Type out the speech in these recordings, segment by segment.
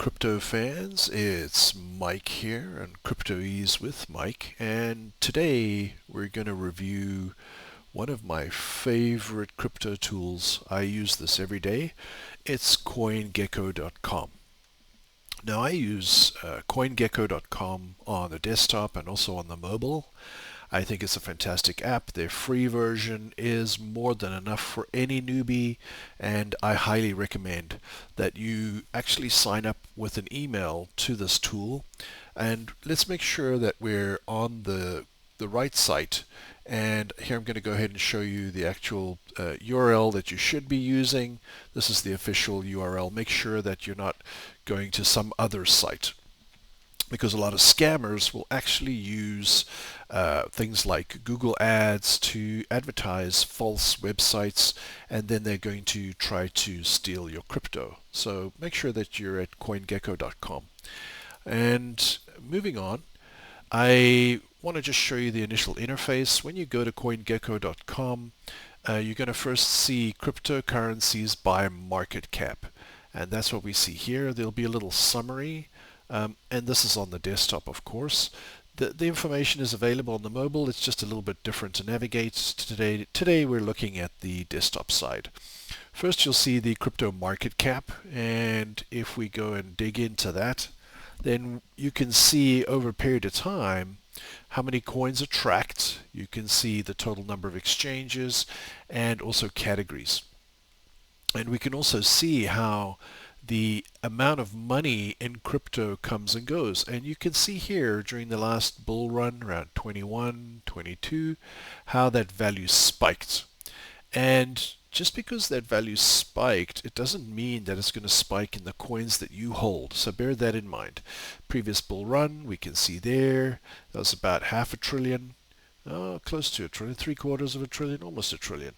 crypto fans, it's Mike here and CryptoEase with Mike, and today we're going to review one of my favorite crypto tools. I use this every day. It's CoinGecko.com. Now I use CoinGecko.com on the desktop and also on the mobile. I think it's a fantastic app. Their free version is more than enough for any newbie, and I highly recommend that you actually sign up with an email to this tool. And let's make sure that we're on the right site. And here I'm going to go ahead and show you the actual URL that you should be using. This is the official URL. Make sure that you're not going to some other site, because a lot of scammers will actually use things like Google Ads to advertise false websites, and then they're going to try to steal your crypto. So make sure that you're at CoinGecko.com. And moving on, I want to just show you the initial interface. When you go to CoinGecko.com, you're going to first see cryptocurrencies by market cap. And that's what we see here. There'll be a little summary. And this is on the desktop, of course. The information is available on the mobile. It's just a little bit different to navigate. Today we're looking at the desktop side. First, you'll see the crypto market cap, and if we go and dig into that, then you can see over a period of time how many coins are tracked. You can see the total number of exchanges and also categories. And we can also see how the amount of money in crypto comes and goes. And you can see here during the last bull run around 21, 22, how that value spiked. And just because that value spiked, it doesn't mean that it's going to spike in the coins that you hold. So bear that in mind. Previous bull run, we can see there, that was about $500 billion, close to $1 trillion, $750 billion, almost $1 trillion,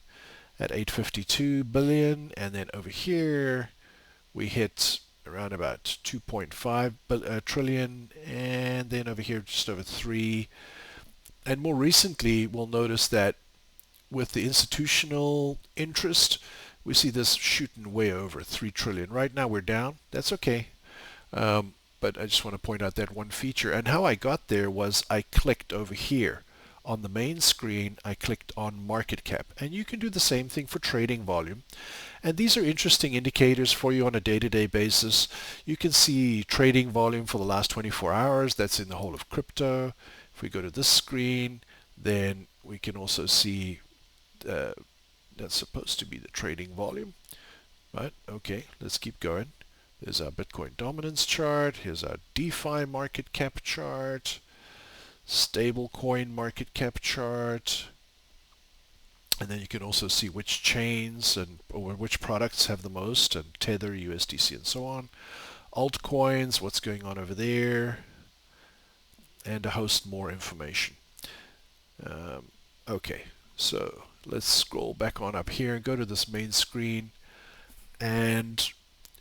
at 852 billion. And then over here, we hit around about 2.5 trillion, and then over here just over 3. And more recently, we'll notice that with the institutional interest, we see this shooting way over 3 trillion. Right now we're down. That's okay. But I just want to point out that one feature. And how I got there was I clicked over here. On the main screen, I clicked on market cap, and you can do the same thing for trading volume. And these are interesting indicators for you on a day-to-day basis. You can see trading volume for the last 24 hours. That's in the whole of crypto. If we go to this screen, then we can also see that's supposed to be the trading volume. Right? Okay, let's keep going. There's our Bitcoin dominance chart. Here's our DeFi market cap chart. Stablecoin market cap chart, and then you can also see which chains and or which products have the most, and Tether, USDC, and so on. Altcoins, what's going on over there, and a host more information. Okay, so let's scroll back on up here and go to this main screen, and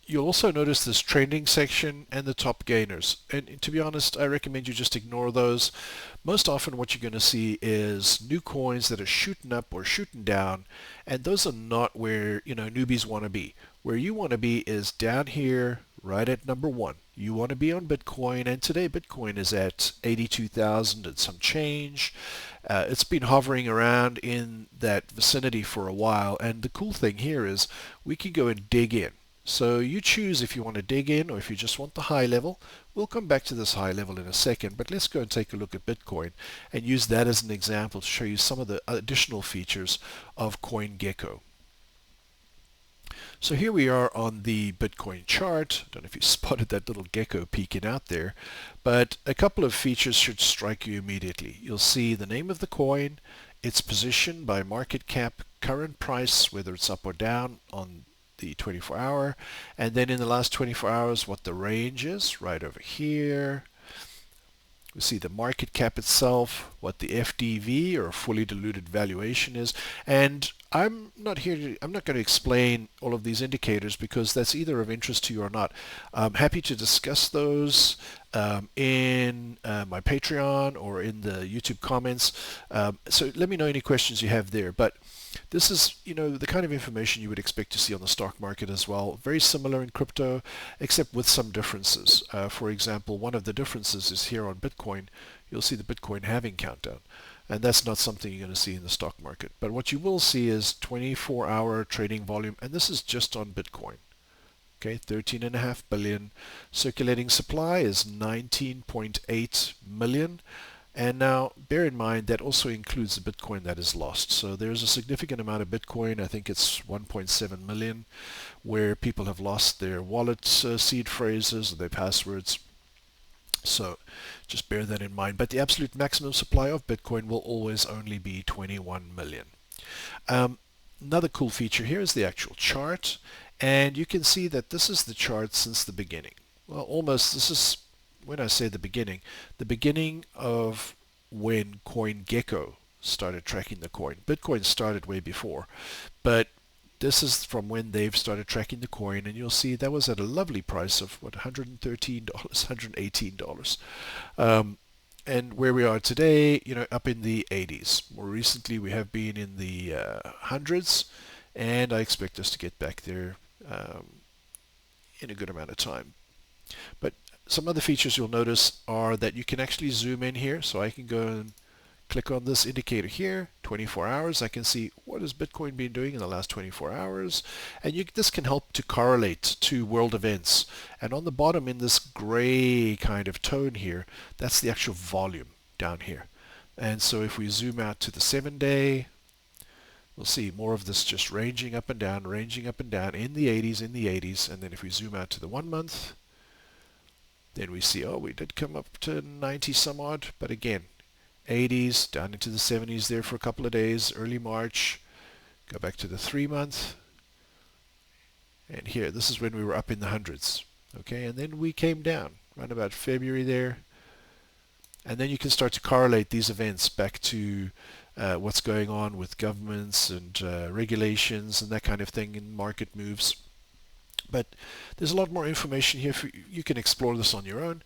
you'll also notice this trending section and the top gainers. And to be honest, I recommend you just ignore those. Most often what you're going to see is new coins that are shooting up or shooting down, and those are not where newbies want to be. Where you want to be is down here right at number 1. You want to be on Bitcoin, and today Bitcoin is at 82,000 and some change. It's been hovering around in that vicinity for a while, and the cool thing here is we can go and dig in. So you choose if you want to dig in or if you just want the high level. We'll come back to this high level in a second, but let's go and take a look at Bitcoin and use that as an example to show you some of the additional features of CoinGecko. So here we are on the Bitcoin chart. I don't know if you spotted that little gecko peeking out there, but a couple of features should strike you immediately. You'll see the name of the coin, its position by market cap, current price, whether it's up or down on the 24-hour, and then in the last 24 hours what the range is right over here. We see the market cap itself, what the FDV or fully diluted valuation is, and I'm not going to explain all of these indicators because that's either of interest to you or not. I'm happy to discuss those in my Patreon or in the YouTube comments. So let me know any questions you have there. But this is, the kind of information you would expect to see on the stock market as well. Very similar in crypto, except with some differences. For example, one of the differences is here on Bitcoin. You'll see the Bitcoin halving countdown. And that's not something you're going to see in the stock market. But what you will see is 24-hour trading volume, and this is just on Bitcoin. Okay, 13.5 billion. Circulating supply is 19.8 million. And now, bear in mind, that also includes the Bitcoin that is lost. So there's a significant amount of Bitcoin, I think it's 1.7 million, where people have lost their wallet seed phrases, or their passwords. So just bear that in mind. But the absolute maximum supply of Bitcoin will always only be 21 million. Another cool feature here is the actual chart. And you can see that this is the chart since the beginning. Well, almost, this is, when I say the beginning of when CoinGecko started tracking the coin. Bitcoin started way before, but this is from when they've started tracking the coin, and you'll see that was at a lovely price of, what, $113, $118. And where we are today, up in the 80s. More recently, we have been in the hundreds, and I expect us to get back there in a good amount of time. But some other features you'll notice are that you can actually zoom in here. So I can go and click on this indicator here, 24 hours. I can see what has Bitcoin been doing in the last 24 hours. And this can help to correlate to world events. And on the bottom in this gray kind of tone here, that's the actual volume down here. And so if we zoom out to the 7-day, we'll see more of this just ranging up and down in the 80s, And then if we zoom out to the 1 month, then we see, we did come up to 90 some odd, but again, 80s, down into the 70s there for a couple of days, early March, go back to the 3 month, and here, this is when we were up in the hundreds, okay, and then we came down, around about February there, and then you can start to correlate these events back to what's going on with governments and regulations and that kind of thing in market moves. But there's a lot more information here. You can explore this on your own.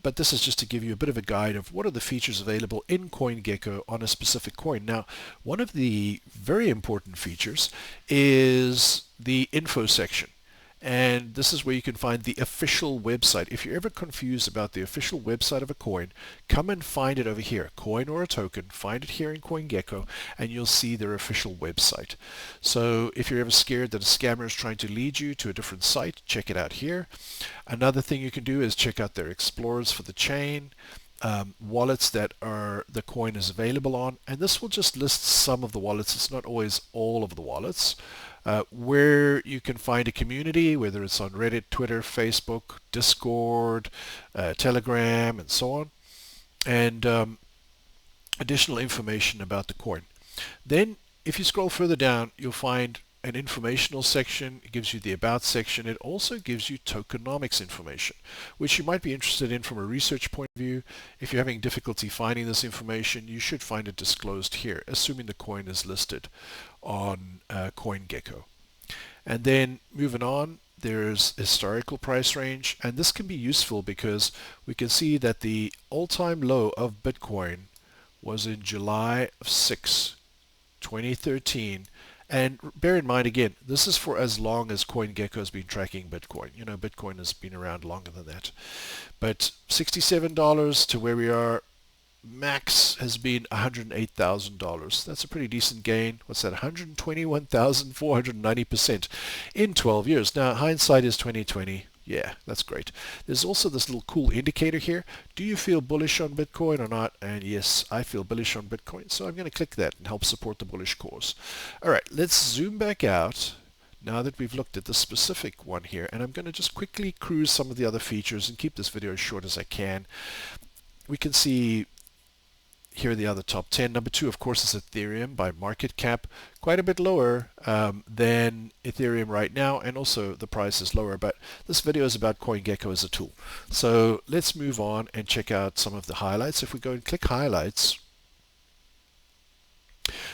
But this is just to give you a bit of a guide of what are the features available in CoinGecko on a specific coin. Now, one of the very important features is the info section. And this is where you can find the official website. If you're ever confused about the official website of a coin, come and find it over here, coin or a token. Find it here in CoinGecko, and you'll see their official website. So if you're ever scared that a scammer is trying to lead you to a different site, check it out here. Another thing you can do is check out their explorers for the chain, wallets that the coin is available on, and this will just list some of the wallets. It's not always all of the wallets. Where you can find a community, whether it's on Reddit, Twitter, Facebook, Discord, Telegram, and so on, and additional information about the coin. Then, if you scroll further down, you'll find an informational section. It gives you the About section. It also gives you tokenomics information, which you might be interested in from a research point of view. If you're having difficulty finding this information, you should find it disclosed here, assuming the coin is listed on CoinGecko. And then moving on, there's historical price range, and this can be useful because we can see that the all-time low of Bitcoin was in July of 6, 2013. And bear in mind, again, this is for as long as CoinGecko has been tracking Bitcoin. Bitcoin has been around longer than that. But $67 to where we are, max has been $108,000. That's a pretty decent gain. What's that? 121,490% in 12 years. Now, hindsight is 2020. Yeah, that's great. There's also this little cool indicator here. Do you feel bullish on Bitcoin or not? And yes, I feel bullish on Bitcoin, so I'm going to click that and help support the bullish cause. All right, let's zoom back out now that we've looked at the specific one here, and I'm going to just quickly cruise some of the other features and keep this video as short as I can. We can see here are the other top 10. Number 2, of course, is Ethereum by market cap. Quite a bit lower than Ethereum right now, and also the price is lower. But this video is about CoinGecko as a tool. So let's move on and check out some of the highlights. If we go and click highlights,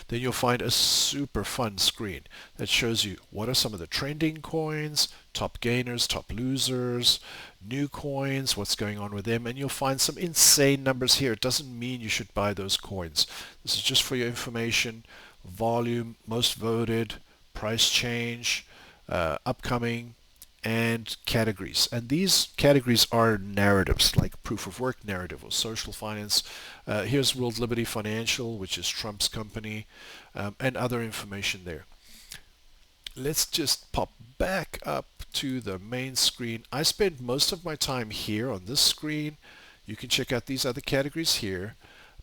Then you'll find a super fun screen that shows you what are some of the trending coins, top gainers, top losers, new coins, what's going on with them, and you'll find some insane numbers here. It doesn't mean you should buy those coins. This is just for your information. Volume, most voted, price change, upcoming, and categories. And these categories are narratives, like proof of work narrative or social finance. Here's World Liberty Financial, which is Trump's company, and other information there. Let's just pop back up to the main screen. I spend most of my time here on this screen. You can check out these other categories here.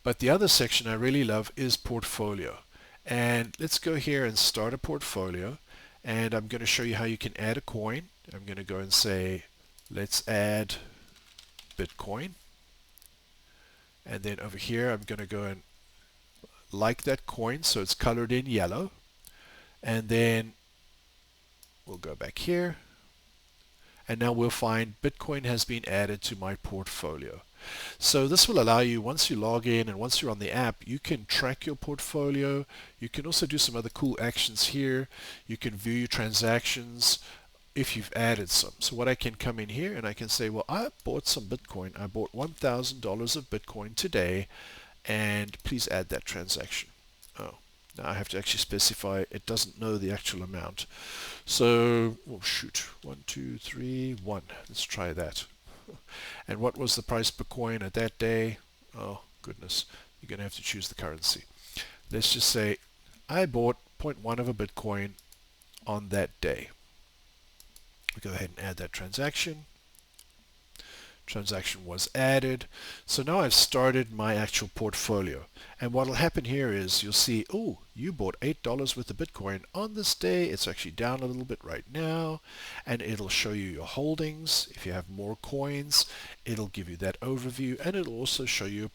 But the other section I really love is portfolio. And let's go here and start a portfolio. And I'm going to show you how you can add a coin. I'm going to go and say, let's add Bitcoin. And then over here, I'm going to go and like that coin, so it's colored in yellow. And then we'll go back here. And now we'll find Bitcoin has been added to my portfolio. So this will allow you, once you log in and once you're on the app, you can track your portfolio. You can also do some other cool actions here. You can view your transactions if you've added some. So what I can come in here and I can say, well, I bought some Bitcoin. I bought $1,000 of Bitcoin today, and please add that transaction. Oh, now I have to actually specify. It doesn't know the actual amount. So, oh shoot, 1, 2, 3, 1. Let's try that. And what was the price per coin at that day? Oh goodness, you're going to have to choose the currency. Let's just say I bought 0.1 of a Bitcoin on that day. We go ahead and add that transaction. Transaction was added. So now I've started my actual portfolio. And what will happen here is you'll see, oh, you bought $8 worth of Bitcoin on this day. It's actually down a little bit right now. And it'll show you your holdings. If you have more coins, it'll give you that overview. And it'll also show you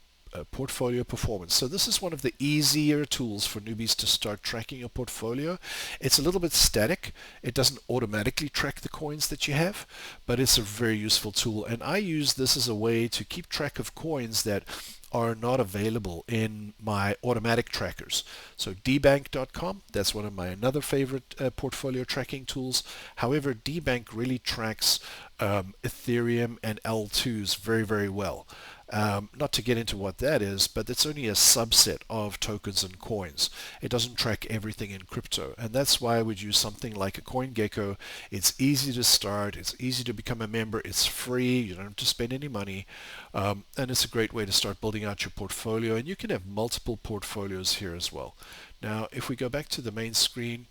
portfolio performance. So this is one of the easier tools for newbies to start tracking your portfolio. It's a little bit static. It doesn't automatically track the coins that you have, but it's a very useful tool. And I use this as a way to keep track of coins that are not available in my automatic trackers. So dbank.com, that's one of my another favorite portfolio tracking tools. However, dbank really tracks Ethereum and L2s very, very well. Not to get into what that is, but it's only a subset of tokens and coins. It doesn't track everything in crypto, and that's why I would use something like a CoinGecko. It's easy to start, it's easy to become a member, it's free, you don't have to spend any money, and it's a great way to start building out your portfolio, and you can have multiple portfolios here as well. Now, if we go back to the main screen,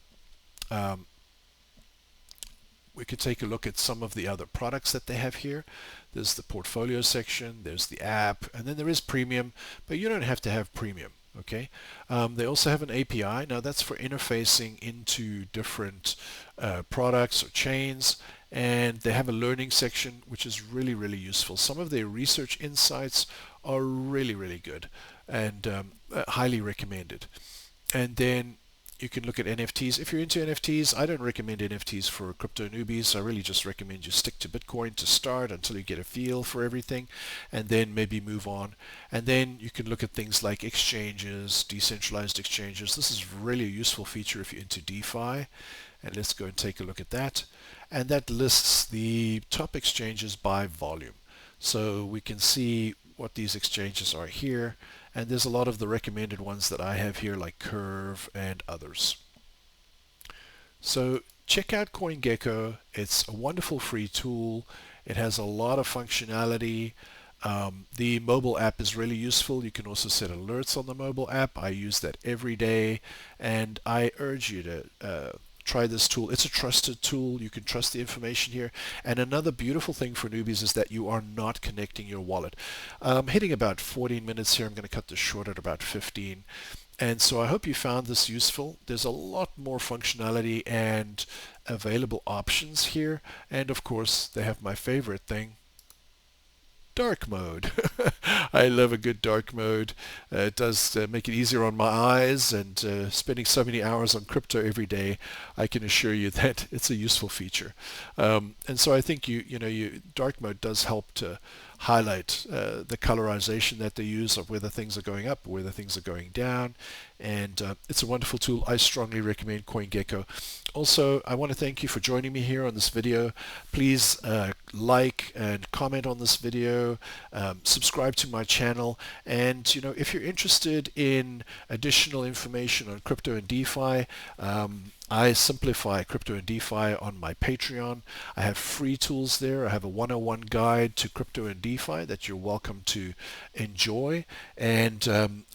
we could take a look at some of the other products that they have here. There's the portfolio section, there's the app, and then there is premium, but you don't have to have premium. Okay. They also have an API. Now that's for interfacing into different products or chains, and they have a learning section which is really, really useful. Some of their research insights are really, really good and highly recommended. And then you can look at NFTs. If you're into NFTs, I don't recommend NFTs for crypto newbies. I really just recommend you stick to Bitcoin to start until you get a feel for everything, and then maybe move on. And then you can look at things like exchanges, decentralized exchanges. This is really a useful feature if you're into DeFi. And let's go and take a look at that. And that lists the top exchanges by volume. So we can see what these exchanges are here. And there's a lot of the recommended ones that I have here, like Curve and others. So check out CoinGecko. It's a wonderful free tool. It has a lot of functionality. The mobile app is really useful. You can also set alerts on the mobile app. I use that every day, and I urge you to try this tool. It's a trusted tool. You can trust the information here. And another beautiful thing for newbies is that you are not connecting your wallet. Hitting about 14 minutes here. I'm going to cut this short at about 15. And so I hope you found this useful. There's a lot more functionality and available options here. And of course, they have my favorite thing, dark mode. I love a good dark mode. It does make it easier on my eyes, and spending so many hours on crypto every day, I can assure you that it's a useful feature. And so I think dark mode does help to highlight the colorization that they use of whether things are going up, whether things are going down, and it's a wonderful tool. I strongly recommend CoinGecko. Also, I want to thank you for joining me here on this video. Please like and comment on this video, subscribe to my channel, and if you're interested in additional information on crypto and DeFi, I simplify crypto and DeFi on my Patreon. I have free tools there. I have a 101 guide to crypto and DeFi that you're welcome to enjoy, and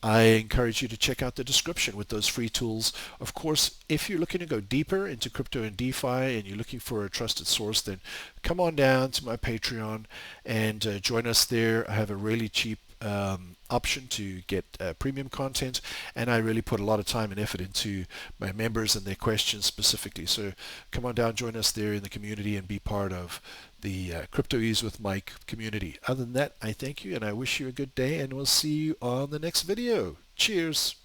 I encourage you to check out the description with those free tools. Of course, if you're looking to go deeper into crypto and DeFi and you're looking for a trusted source, then come on down to my Patreon and join us there. I have a really cheap option to get premium content, and I really put a lot of time and effort into my members and their questions specifically. So come on down, join us there in the community, and be part of the CryptoEase with Mike community. Other than that, I thank you and I wish you a good day, and we'll see you on the next video. Cheers.